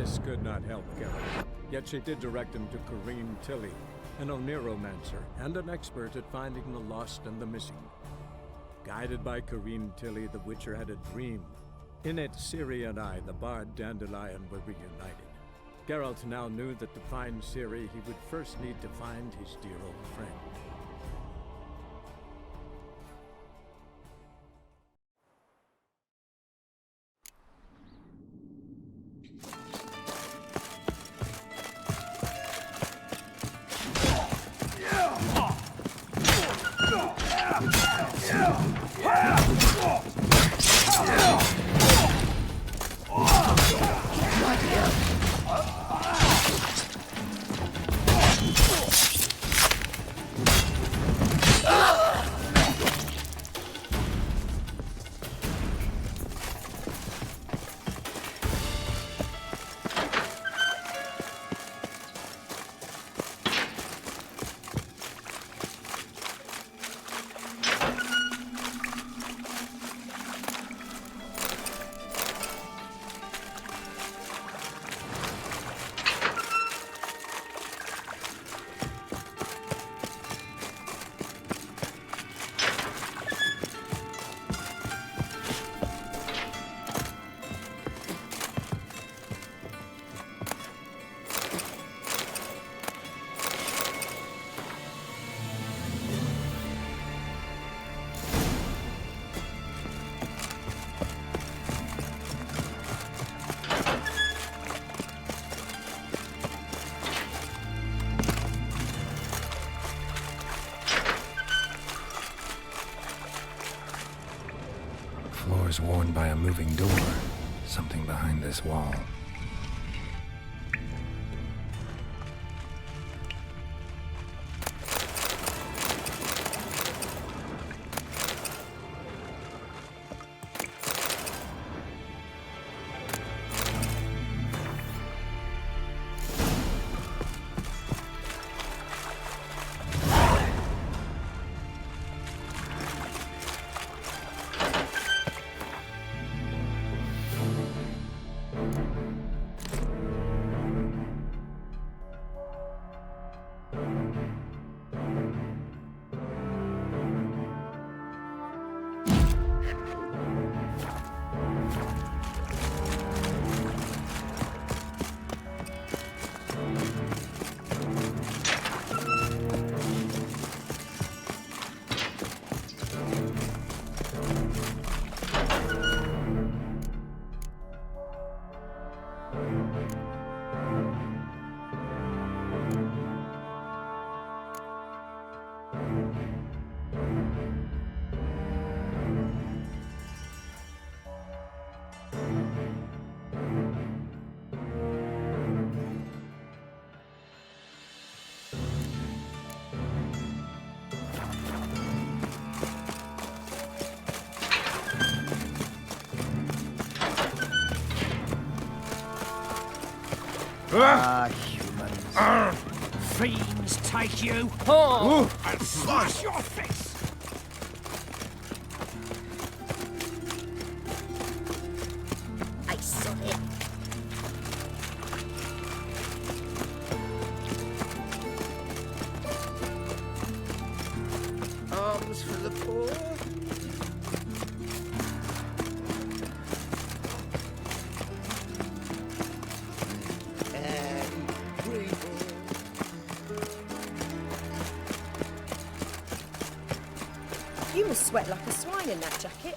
This could not help Geralt, yet she did direct him to Ciri Tilly, an oneiromancer and an expert at finding the lost and the missing. Guided by Ciri Tilly, the Witcher had a dream. In it, Ciri and I, the bard Dandelion, were reunited. Geralt now knew that to find Ciri, he would first need to find his dear old friend. Floors worn by a moving door. Something behind this wall. Humans. Fiends take you and slash your face! I saw it. Arms for the poor. You must sweat like a swine in that jacket.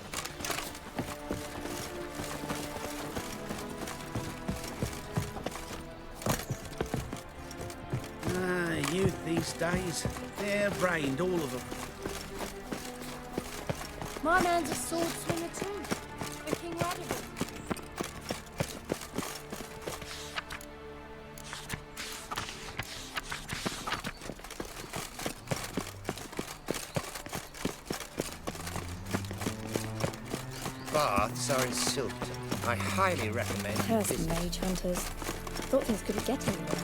Youth these days, they're brained, all of them. My man's a sword swinger too. The King Radical. Baths are in Silton. I highly recommend you Cursed visit. mage hunters. Thought things couldn't get any worse.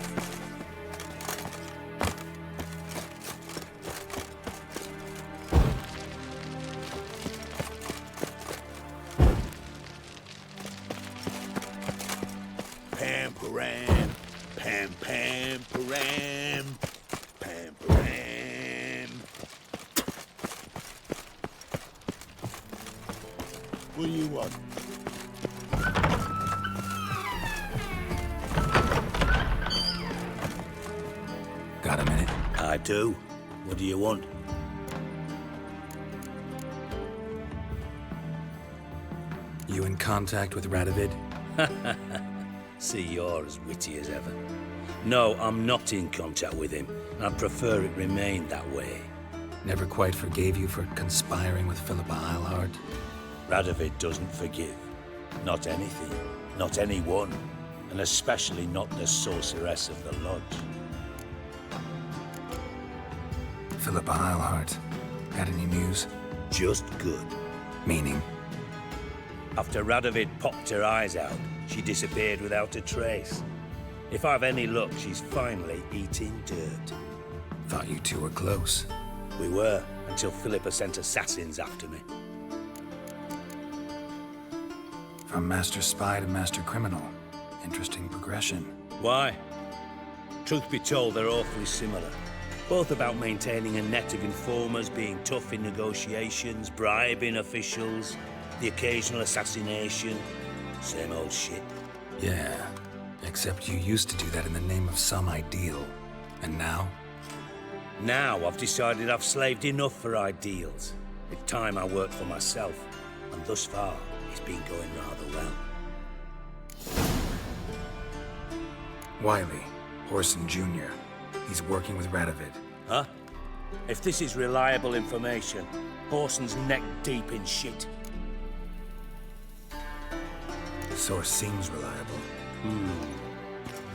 param, pam pam param, pam param. What do you want? Got a minute? I do. What do you want? You in contact with Radovid? See, you're as witty as ever. No, I'm not in contact with him. I'd prefer it remained that way. Never quite forgave you for conspiring with Philippa Eilhart? Radovid doesn't forgive. Not anything. Not anyone. And especially not the sorceress of the Lodge. Philippa Eilhart. Had any news? Just good. Meaning? After Radovid popped her eyes out, she disappeared without a trace. If I've any luck, she's finally eating dirt. Thought you two were close. We were, until Philippa sent assassins after me. From master spy to master criminal. Interesting progression. Why? Truth be told, they're awfully similar. Both about maintaining a net of informers, being tough in negotiations, bribing officials, the occasional assassination. Same old shit. Yeah, except you used to do that in the name of some ideal. And now? Now I've decided I've slaved enough for ideals. It's time I work for myself. And thus far, it's been going rather well. Wiley, Horson Jr. He's working with Radovid. Huh? If this is reliable information, Horson's neck deep in shit. Source seems reliable.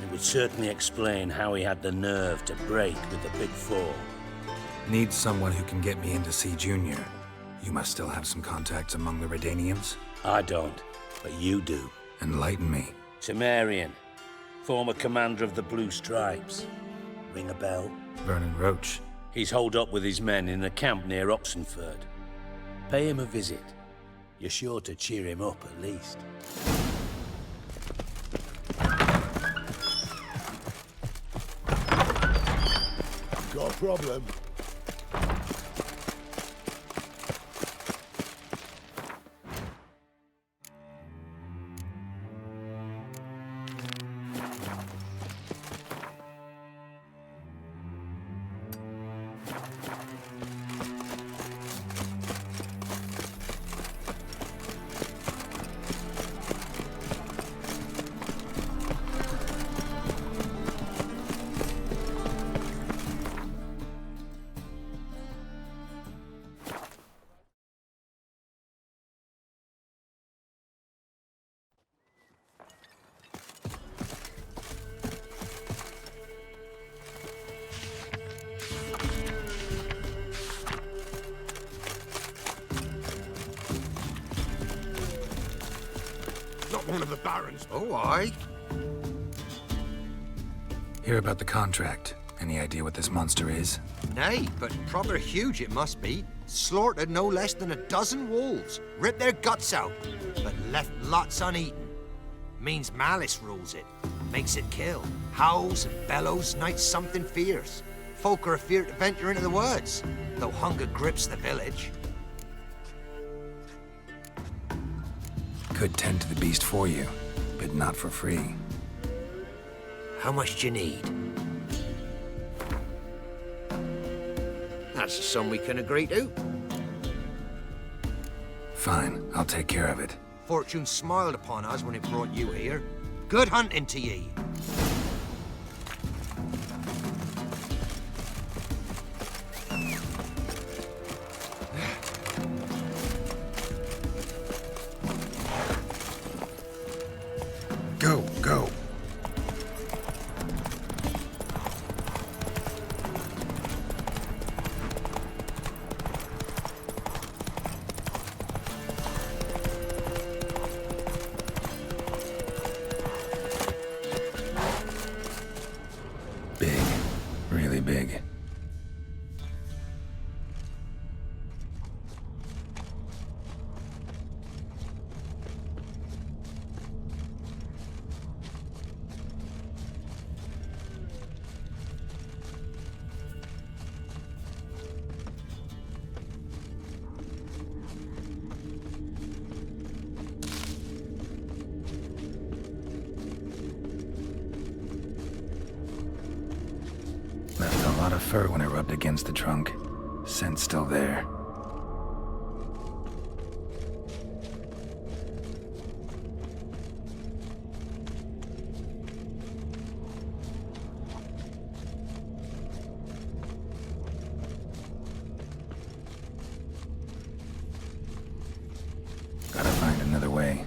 It would certainly explain how he had the nerve to break with the Big Four. Need someone who can get me in to see Junior. You must still have some contacts among the Redanians? I don't, but you do. Enlighten me. Temerian, former commander of the Blue Stripes. Ring a bell? Vernon Roach. He's holed up with his men in a camp near Oxenford. Pay him a visit. You're sure to cheer him up at least. Got a problem? One of the barons. Oh, aye. Hear about the contract. Any idea what this monster is? Nay, but proper huge it must be. Slaughtered no less than a dozen wolves. Ripped their guts out, but left lots uneaten. Means malice rules it. Makes it kill. Howls and bellows, nights something fierce. Folk are afeard to venture into the woods, though hunger grips the village. Could tend to the beast for you, but not for free. How much do you need? That's a sum we can agree to. Fine, I'll take care of it. Fortune smiled upon us when it brought you here. Good hunting to ye. Go, go. Big, really big. lot of fur when I rubbed against the trunk. Scent's still there. Gotta find another way.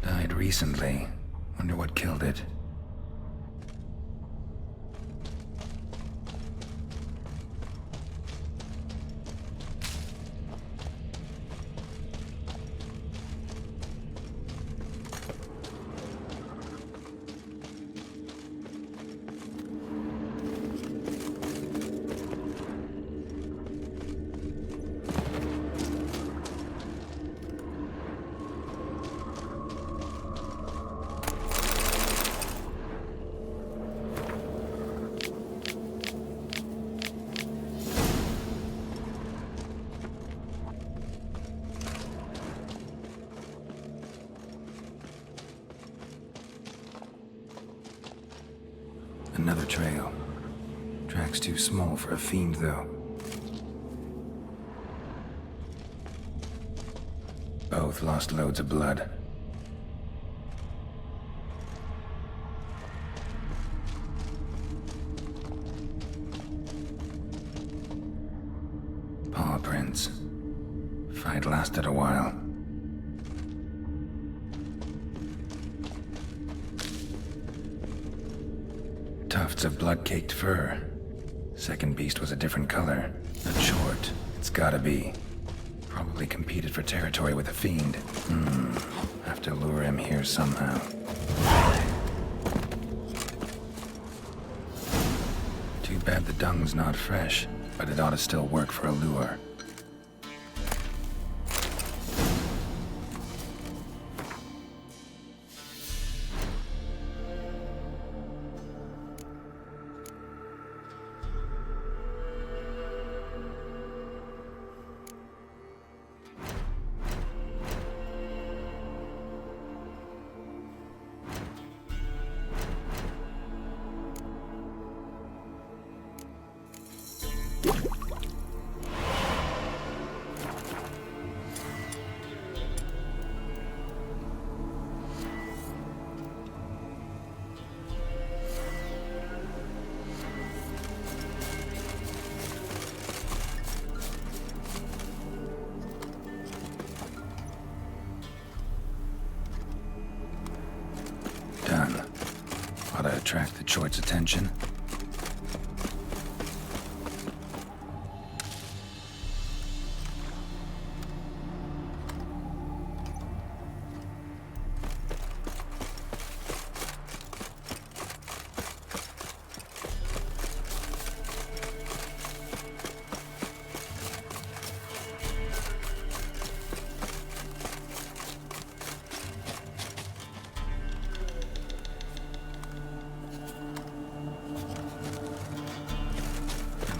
Died recently. Wonder what killed it. Another trail. Track's too small for a fiend, though. Both lost loads of blood. Paw prints. Fight lasted a while. Tufts of blood-caked fur. Second beast was a different color. Not short. It's gotta be. Probably competed for territory with a fiend. Have to lure him here somehow. Too bad the dung's not fresh, but it ought to still work for a lure. Done. Ought to attract the choice attention.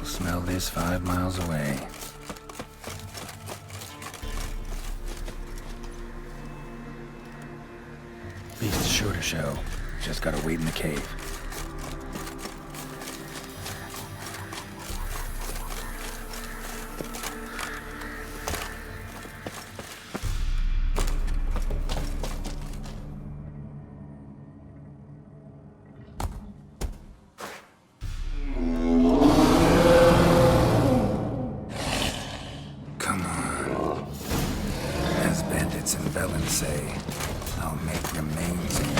Smell this 5 miles away. Beast's sure to show. Just gotta wait in the cave. And Velen say, I'll make remains in you.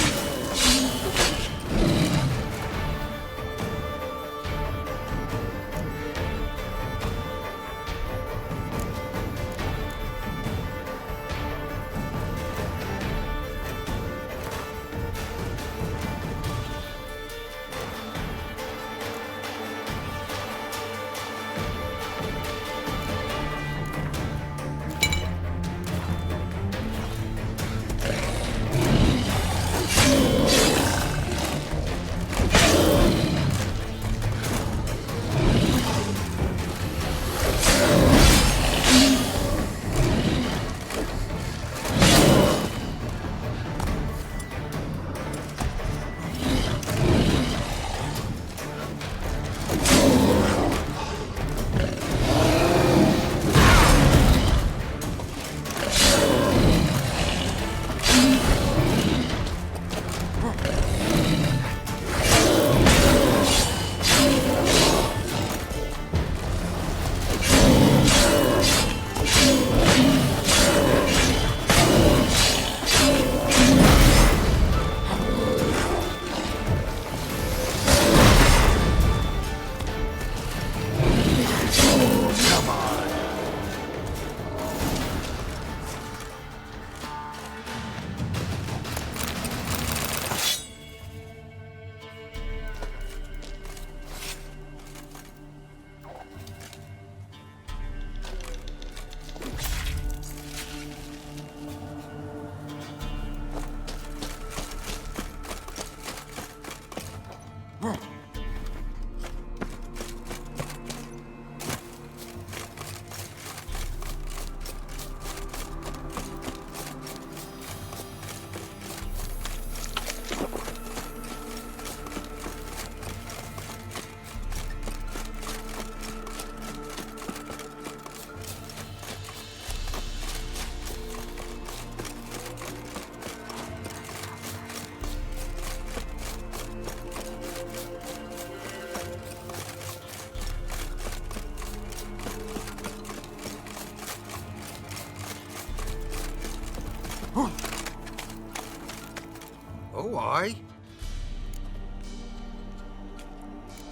Oh, aye.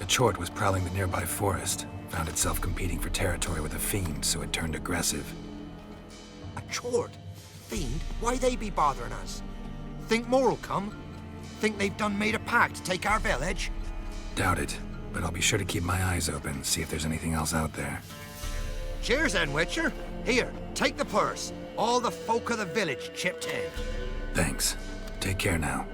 A chort was prowling the nearby forest, found itself competing for territory with a fiend, so it turned aggressive. A chort? Fiend? Why they be bothering us? Think more'll come? Think they've done made a pact to take our village? Doubt it, but I'll be sure to keep my eyes open, see if there's anything else out there. Cheers then, Witcher. Here, take the purse. All the folk of the village chipped in. Thanks. Take care now.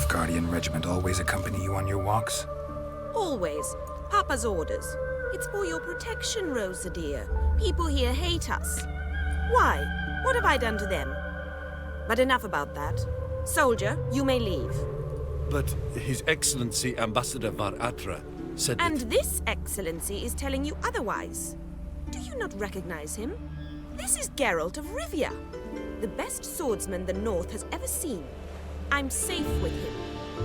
Guardian regiment always accompany you on your walks? Always. Papa's orders. It's for your protection, Rosa dear. People here hate us. Why? What have I done to them? But enough about that. Soldier, you may leave. But His Excellency Ambassador Var Atra said that... And this Excellency is telling you otherwise. Do you not recognize him? This is Geralt of Rivia, the best swordsman the North has ever seen. I'm safe with him.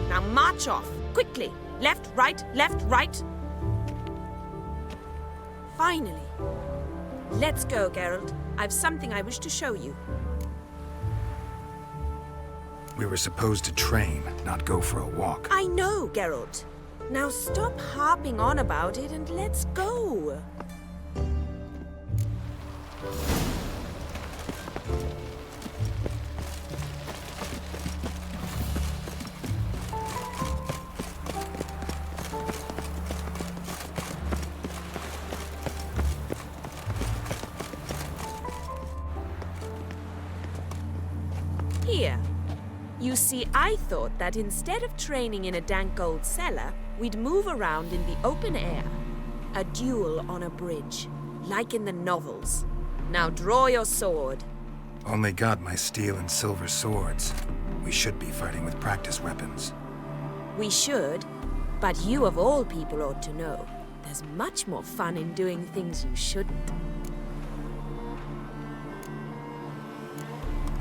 Now march off, quickly. Left, right, right. Finally. Let's go, Geralt. I've something I wish to show you. We were supposed to train, not go for a walk. I know, Geralt. Now stop harping on about it and let's go. Here. You You see, I thought that instead of training in a dank old cellar, we'd move around in the open air. A duel on a bridge, like in the novels. Now draw your sword. Only got my steel and silver swords. We should be fighting with practice weapons. We should, but you of all people ought to know. There's much more fun in doing things you shouldn't.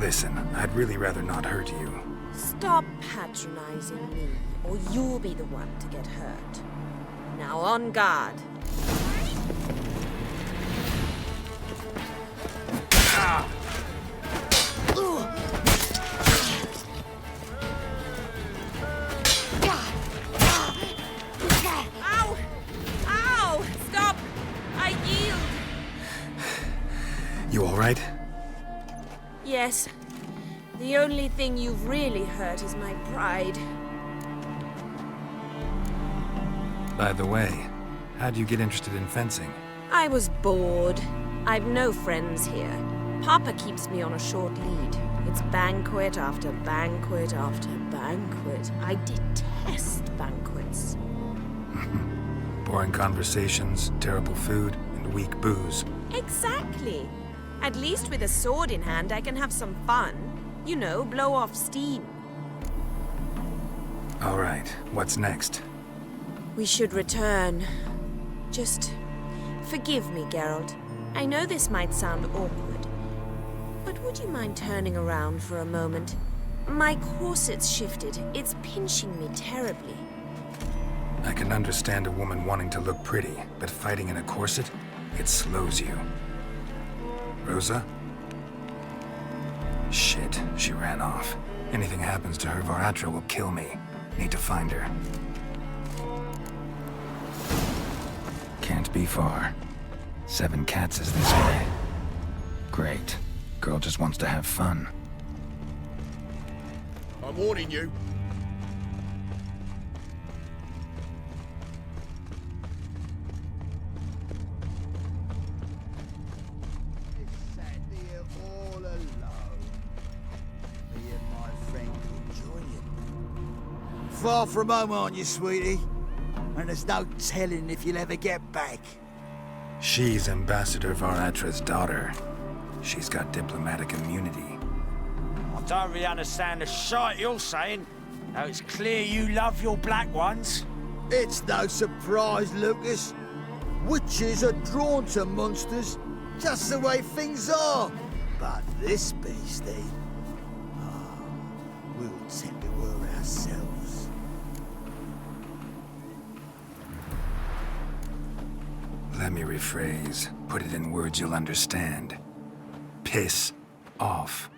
Listen, I'd really rather not hurt you. Stop patronizing me, or you'll be the one to get hurt. Now on guard. Ow! Ow! Stop! I yield! You all right? Yes. The only thing you've really hurt is my pride. By the way, how'd you get interested in fencing? I was bored. I've no friends here. Papa keeps me on a short lead. It's banquet after banquet after banquet. I detest banquets. Boring conversations, terrible food, and weak booze. Exactly. At least with a sword in hand, I can have some fun. You know, blow off steam. All right, what's next? We should return. Just forgive me, Geralt. I know this might sound awkward, but would you mind turning around for a moment? My corset's shifted. It's pinching me terribly. I can understand a woman wanting to look pretty, but fighting in a corset, it slows you. Rosa? Shit, she ran off. Anything happens to her, Varatra will kill me. Need to find her. Can't be far. 7 cats is this way. Great. Girl just wants to have fun. I'm warning you. Sat here all alone. Me and my friend enjoying. Far from home, aren't you, sweetie? And there's no telling if you'll ever get back. She's Ambassador Varatra's daughter. She's got diplomatic immunity. I don't really understand the shite you're saying. Now it's clear you love your black ones. It's no surprise, Lucas. Witches are drawn to monsters, just the way things are. But this beastie, we'll tend to her ourselves. Let me rephrase. Put it in words you'll understand. Piss off.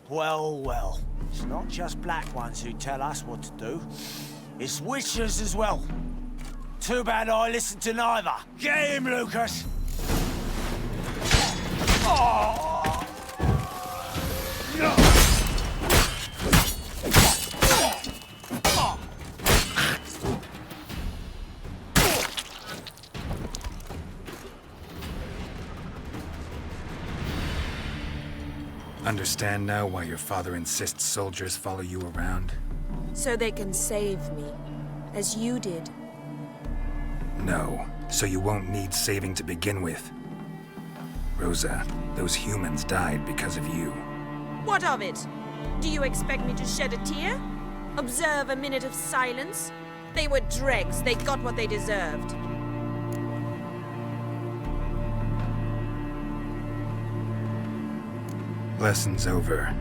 Well, well. It's not just black ones who tell us what to do. It's witches as well. Too bad I listened to neither. Get him, Lucas! Oh! Understand now why your father insists soldiers follow you around? So they can save me, as you did. No, so you won't need saving to begin with. Rosa, those humans died because of you. What of it? Do you expect me to shed a tear? Observe a minute of silence? They were dregs. They got what they deserved. Lesson's over.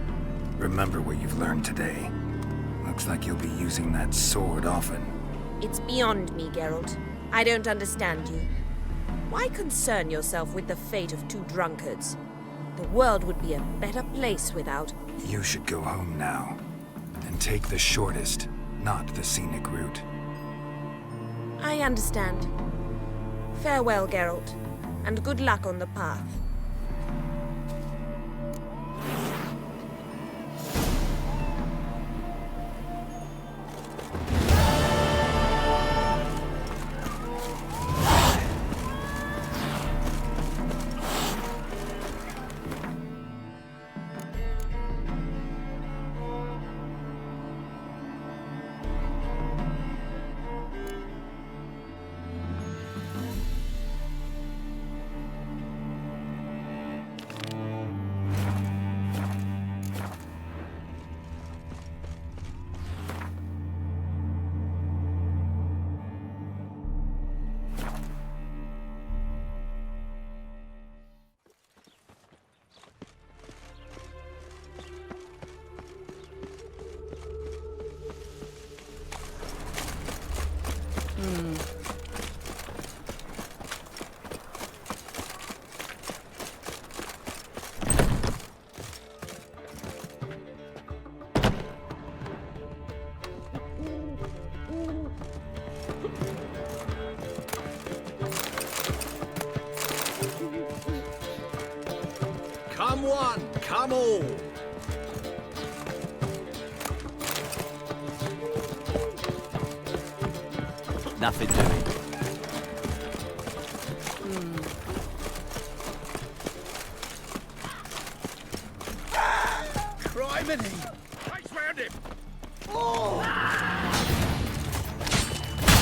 Remember what you've learned today. Looks like you'll be using that sword often. It's beyond me, Geralt. I don't understand you. Why concern yourself with the fate of 2 drunkards? The world would be a better place without... You should go home now. And take the shortest, not the scenic route. I understand. Farewell, Geralt, and good luck on the path. one, come all. Nothing doing. Criminy! Ice round him!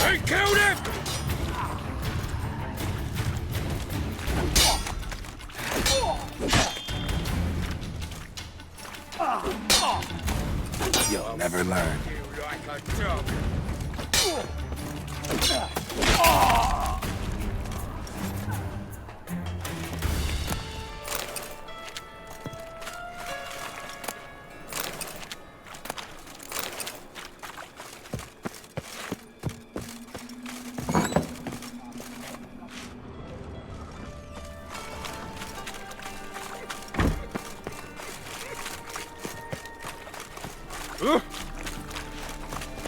They killed him! You'll never learn. You like a dog.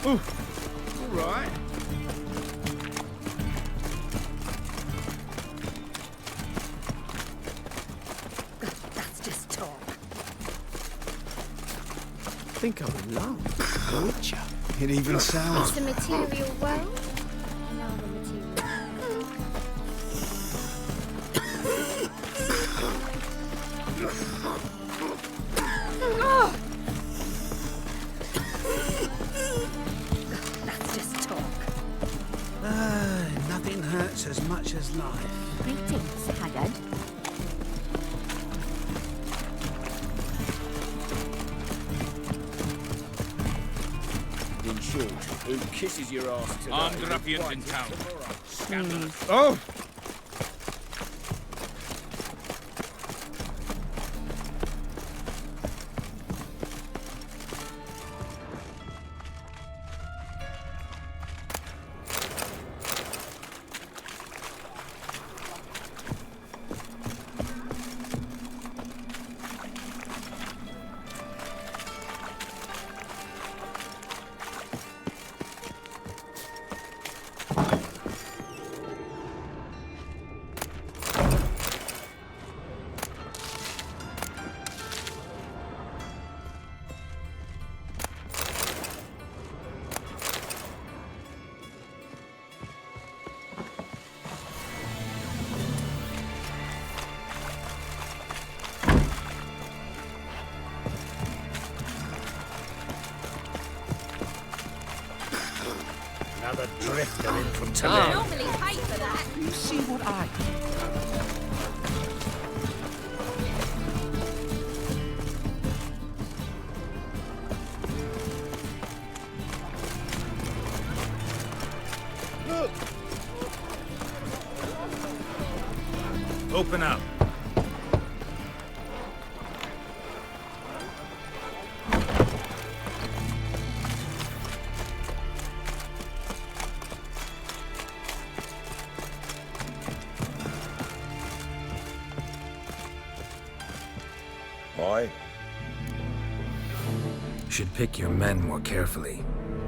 All right. That's just talk. I think I'm in love. Witcher. It even sounds... The material world? Now the material. That's just talk. Nothing hurts as much as life. Greetings, Haggard. In short, who kisses your ass today? Armed ruffians in town. Scandalous. Oh! Another drifter in from Toledo. Normally pay for that. You see what I... Open up. Why? Should pick your men more carefully.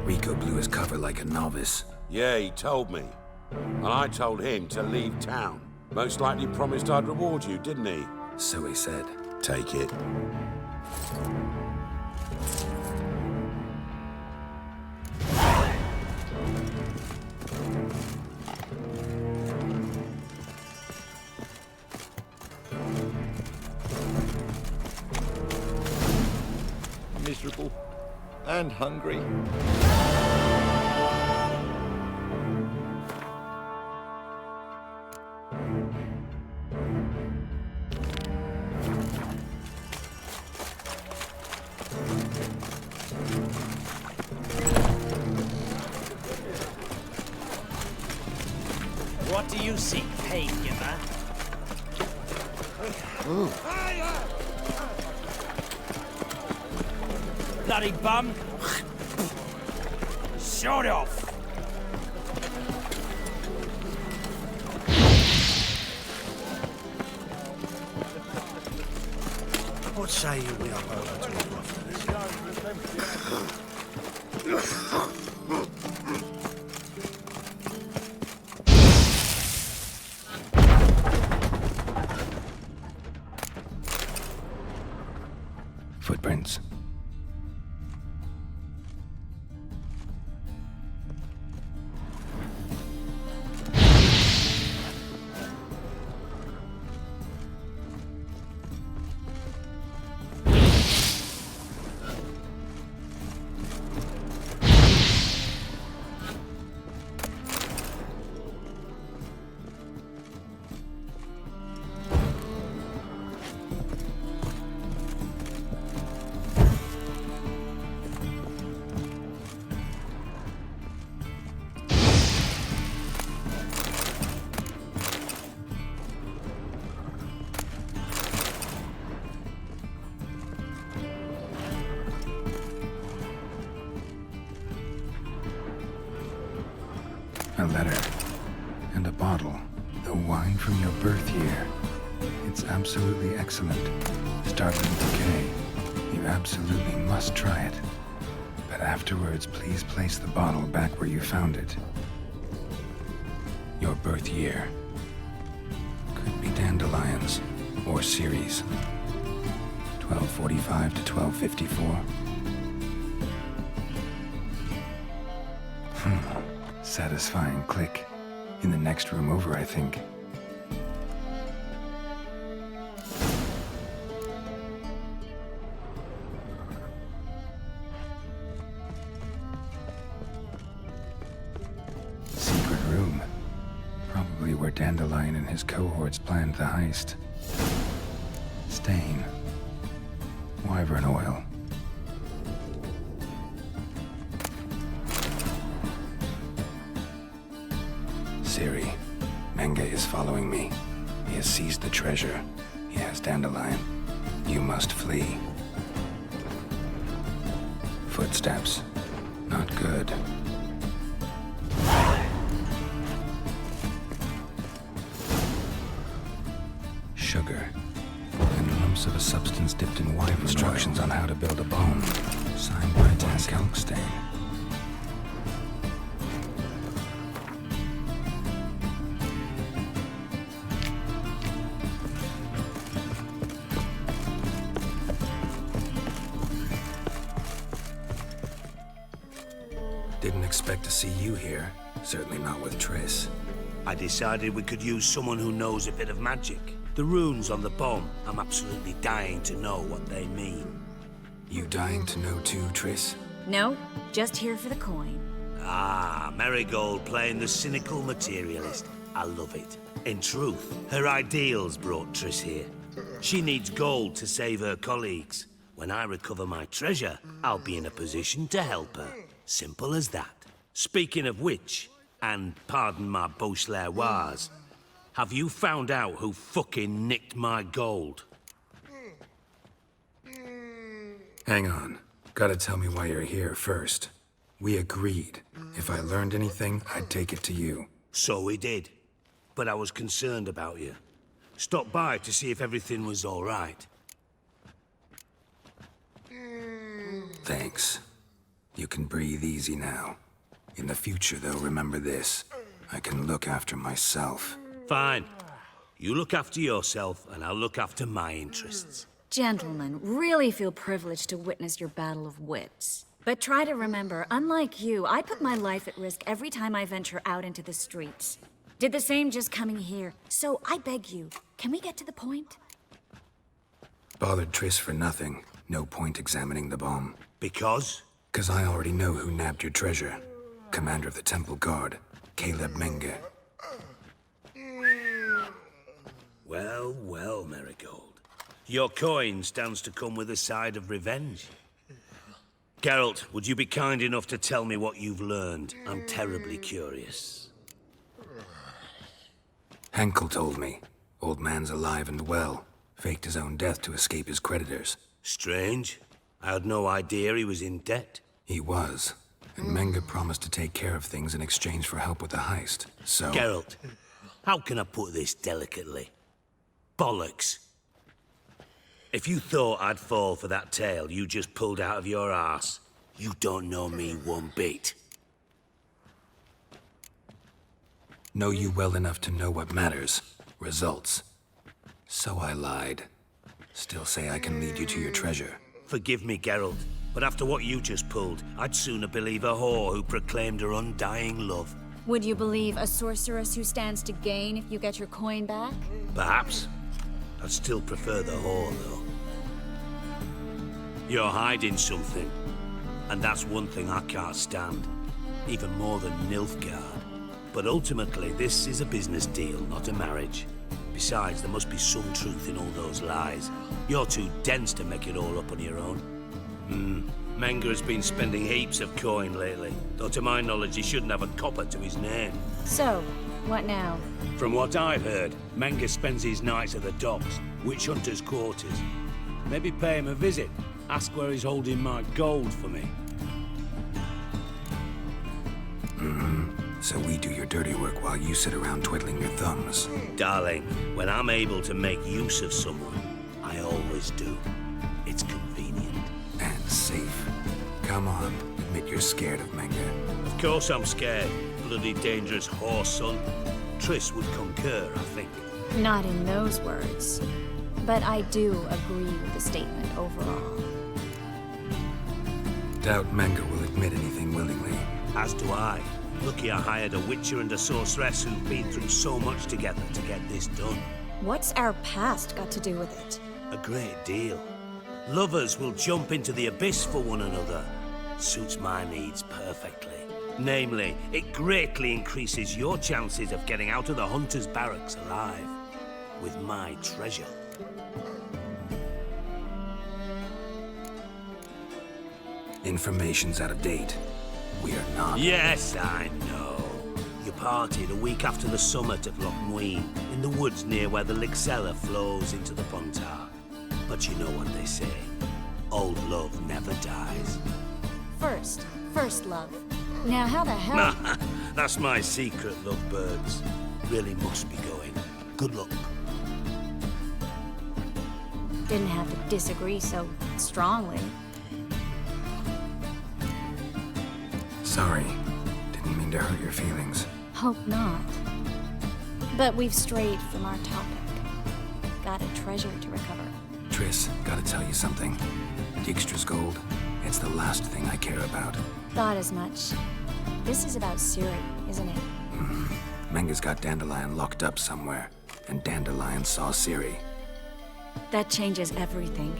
Rico blew his cover like a novice. Yeah, he told me. And I told him to leave town. Most likely promised I'd reward you, didn't he? So he said. Take it. Miserable and hungry. What do you seek, pain giver? Bloody bum! Shut off! What say you we up over to the a letter, and a bottle. The wine from your birth year. It's absolutely excellent. Startling decay. You absolutely must try it. But afterwards, please place the bottle back where you found it. Your birth year. Could be dandelions or Ciri's. 1245 to 1254. Satisfying click. In the next room over, I think. Secret room. Probably where Dandelion and his cohorts planned the heist. Stain. Wyvern oil. Ciri. Menge is following me. He has seized the treasure. He has Dandelion. You must flee. Footsteps. Not good. Sugar. And lumps of a substance dipped in wyvern oil. Instructions on how to build a bomb. Signed by Calc Stain. Didn't expect to see you here. Certainly not with Triss. I decided we could use someone who knows a bit of magic. The runes on the bomb, I'm absolutely dying to know what they mean. You dying to know too, Triss? No, just here for the coin. Ah, Marigold playing the cynical materialist. I love it. In truth, her ideals brought Triss here. She needs gold to save her colleagues. When I recover my treasure, I'll be in a position to help her. Simple as that. Speaking of which, and pardon my Beauclervois, have you found out who fucking nicked my gold? Hang on. Gotta tell me why you're here first. We agreed. If I learned anything, I'd take it to you. So we did. But I was concerned about you. Stopped by to see if everything was all right. Thanks. You can breathe easy now. In the future, though, remember this. I can look after myself. Fine. You look after yourself, and I'll look after my interests. Gentlemen, really feel privileged to witness your battle of wits. But try to remember, unlike you, I put my life at risk every time I venture out into the streets. Did the same just coming here. So I beg you, can we get to the point? Bothered Triss for nothing. No point examining the bomb. Because? 'Cause I already know who nabbed your treasure. Commander of the Temple Guard, Caleb Menge. Well, well, Marigold. Your coin stands to come with a side of revenge. Geralt, would you be kind enough to tell me what you've learned? I'm terribly curious. Henkel told me. Old man's alive and well. Faked his own death to escape his creditors. Strange. I had no idea he was in debt. He was. And Menge promised to take care of things in exchange for help with the heist. So... Geralt, how can I put this delicately? Bollocks. If you thought I'd fall for that tale you just pulled out of your arse, you don't know me one bit. Know you well enough to know what matters. Results. So I lied. Still say I can lead you to your treasure. Forgive me, Geralt, but after what you just pulled, I'd sooner believe a whore who proclaimed her undying love. Would you believe a sorceress who stands to gain if you get your coin back? Perhaps. I'd still prefer the whore, though. You're hiding something, and that's one thing I can't stand. Even more than Nilfgaard. But ultimately, this is a business deal, not a marriage. Besides, there must be some truth in all those lies. You're too dense to make it all up on your own. Menge has been spending heaps of coin lately, though to my knowledge he shouldn't have a copper to his name. So, what now? From what I've heard, Menge spends his nights at the docks, witch hunters' quarters. Maybe pay him a visit. Ask where he's holding my gold for me. So we do your dirty work while you sit around twiddling your thumbs. Darling, when I'm able to make use of someone, I always do. It's convenient. And safe. Come on, admit you're scared of Menge. Of course I'm scared. Bloody dangerous horse, son. Triss would concur, I think. Not in those words. But I do agree with the statement overall. Doubt Menge will admit anything willingly. As do I. Lucky I hired a witcher and a sorceress who've been through so much together to get this done. What's our past got to do with it? A great deal. Lovers will jump into the abyss for one another. Suits my needs perfectly. Namely, it greatly increases your chances of getting out of the hunter's barracks alive. With my treasure. Information's out of date. We are not. Yes, I know. You partied a week after the summit of Loch Muin, in the woods near where the Lixella flows into the Pontar. But you know what they say. Old love never dies. First love. Now how the hell... That's my secret, lovebirds. Really must be going. Good luck. Didn't have to disagree so strongly. Sorry. Didn't mean to hurt your feelings. Hope not. But we've strayed from our topic. Got a treasure to recover. Triss, gotta tell you something. Dijkstra's gold, it's the last thing I care about. Thought as much. This is about Ciri, isn't it? Menge's got Dandelion locked up somewhere, and Dandelion saw Ciri. That changes everything.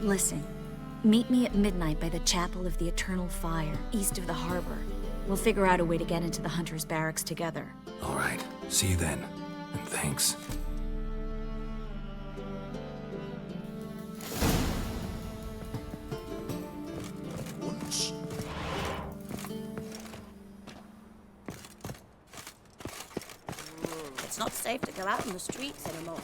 Listen, meet me at midnight by the Chapel of the Eternal Fire, east of the harbor. We'll figure out a way to get into the Hunter's barracks together. All right, see you then, and thanks. It's not safe to go out in the streets anymore.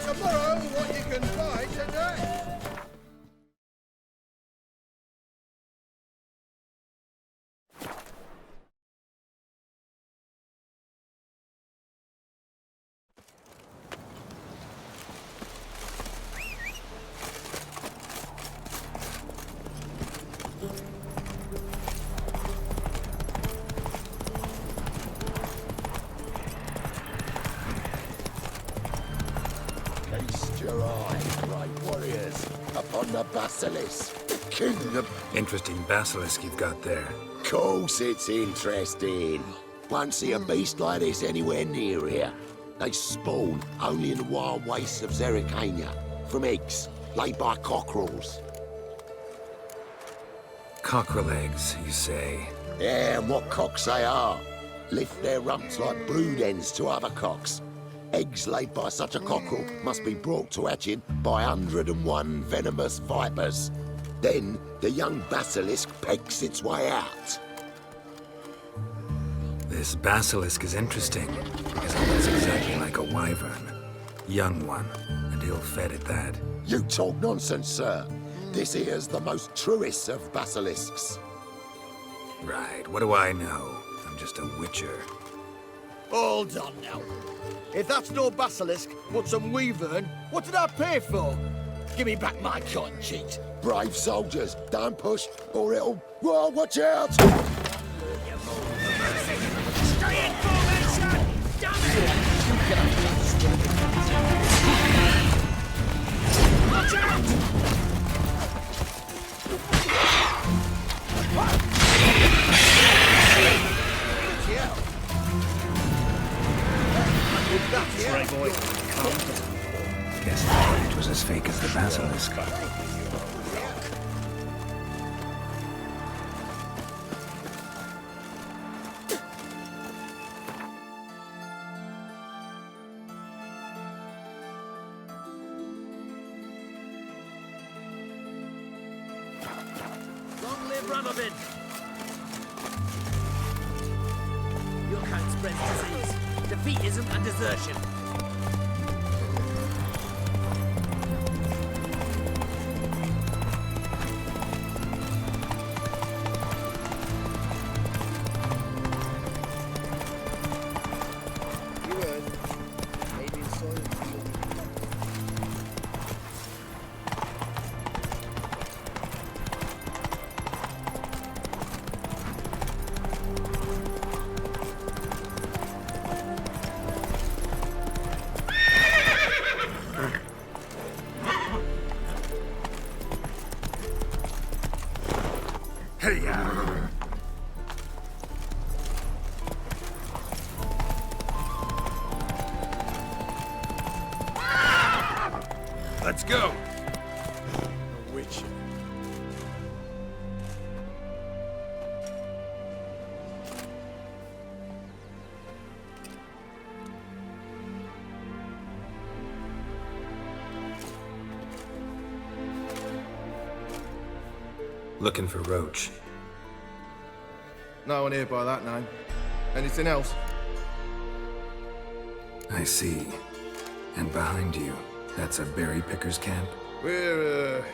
Tomorrow, what you can buy today. Your eye, great warriors, upon the basilisk, kingdom. Interesting basilisk you've got there. Course it's interesting. Won't see a beast like this anywhere near here. They spawn only in the wild wastes of Zerrikania, from eggs laid by cockerels. Cockerel eggs, you say? Yeah, and what cocks they are. Lift their rumps like brood hens to other cocks. Eggs laid by such a cockerel must be brought to hatching by 101 venomous vipers. Then the young basilisk pecks its way out. This basilisk is interesting, because it looks exactly like a wyvern. Young one, and ill-fed at that. You talk nonsense, sir. This here's the most truest of basilisks. Right, what do I know? I'm just a witcher. Hold on now. If that's no basilisk, but some wyvern, what did I pay for? Give me back my cotton cheat. Brave soldiers, don't push, or it'll... Whoa, watch out! Stay in formation! Damn it! Watch out! Right, boy. Calm down. Guess the cage was as fake as the basilisk. live Ramovin! Your kind spreads disease, defeatism and desertion. Let's go! A witch. Looking for Roach. No one here by that name. Anything else? I see. And behind you, that's a berry picker's camp? We're,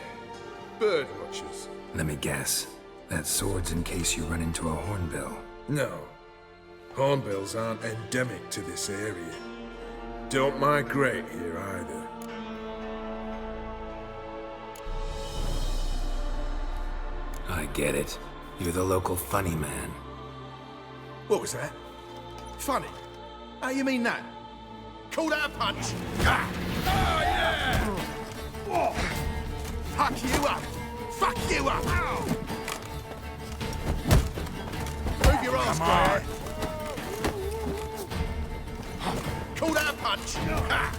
bird watchers. Let me guess. That sword's in case you run into a hornbill. No. Hornbills aren't endemic to this area. Don't migrate here either. I get it. You're the local funny man. What was that? Funny? How you mean that? Call that a punch? Ah! Oh, yeah! Oh. Fuck you up! Fuck you up! Ow! Move your ass, Grey. Call that a punch? Ah!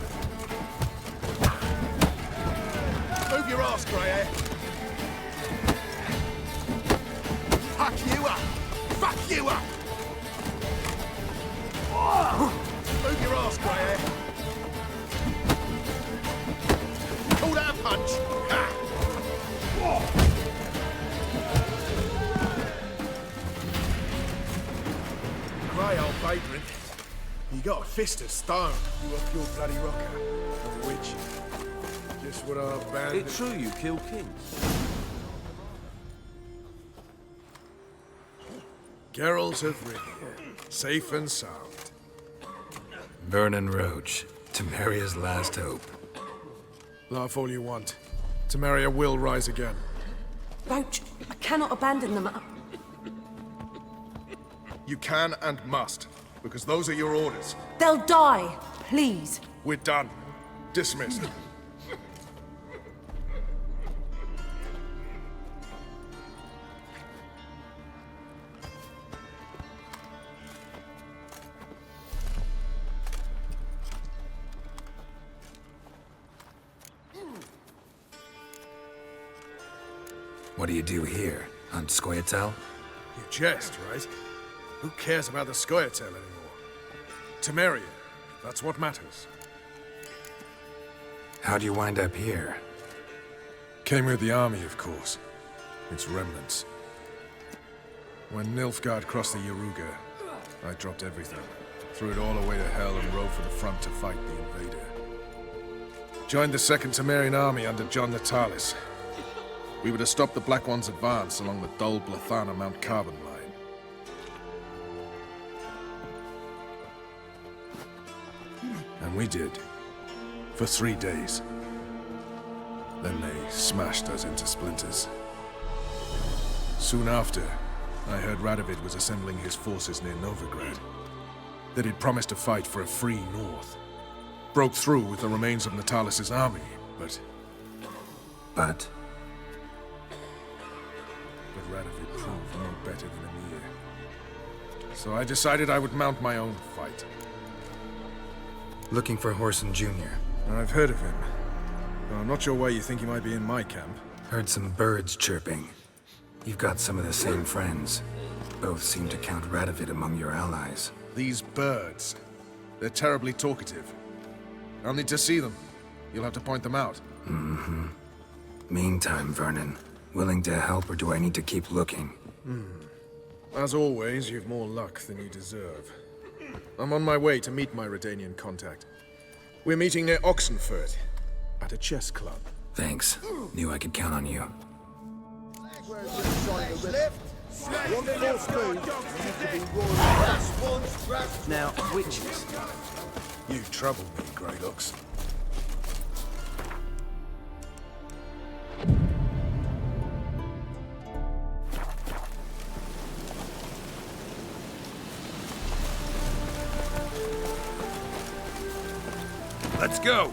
Move your ass, Grey. Fuck you up! Fuck you up! Move your ass, Grey. Call that a punch! Ha! Grey, old vagrant. You got a fist of stone. You a pure bloody rocker. A witch. Just what our band... It's true you kill kings. Geralt of Rivia. Safe and sound. Vernon Roach, Temeria's last hope. Laugh all you want. Temeria will rise again. Roach, I cannot abandon them. You can and must, because those are your orders. They'll die, please. We're done. Dismissed. What do you do here? On Scoia'tael? You jest, right? Who cares about the Scoia'tael anymore? Temeria, that's what matters. How'd you wind up here? Came with the army, of course. Its remnants. When Nilfgaard crossed the Yaruga, I dropped everything. Threw it all away to hell and rode for the front to fight the invader. Joined the Second Temerian Army under John Natalis. We were to stop the Black One's advance along the Dol Blathana Mount Carbon line. And we did. For 3 days. Then they smashed us into splinters. Soon after, I heard Radovid was assembling his forces near Novigrad. That he'd promised to fight for a free North. Broke through with the remains of Natalis' army, but... But Radovid proved no better than Emir. So I decided I would mount my own fight. looking for Whoreson Jr. I've heard of him. Though I'm not sure why you think he might be in my camp. Heard some birds chirping. You've got some of the same friends. Both seem to count Radovid among your allies. These birds. They're terribly talkative. I'll need to see them. You'll have to point them out. Mm-hmm. Meantime, Vernon, Willing to help, or do I need to keep looking? As always, you've more luck than you deserve. I'm on my way to meet my Redanian contact. We're meeting near Oxenford, at a chess club. Thanks. Knew I could count on you. Now, witches. You trouble me, Greylocks. Let's go!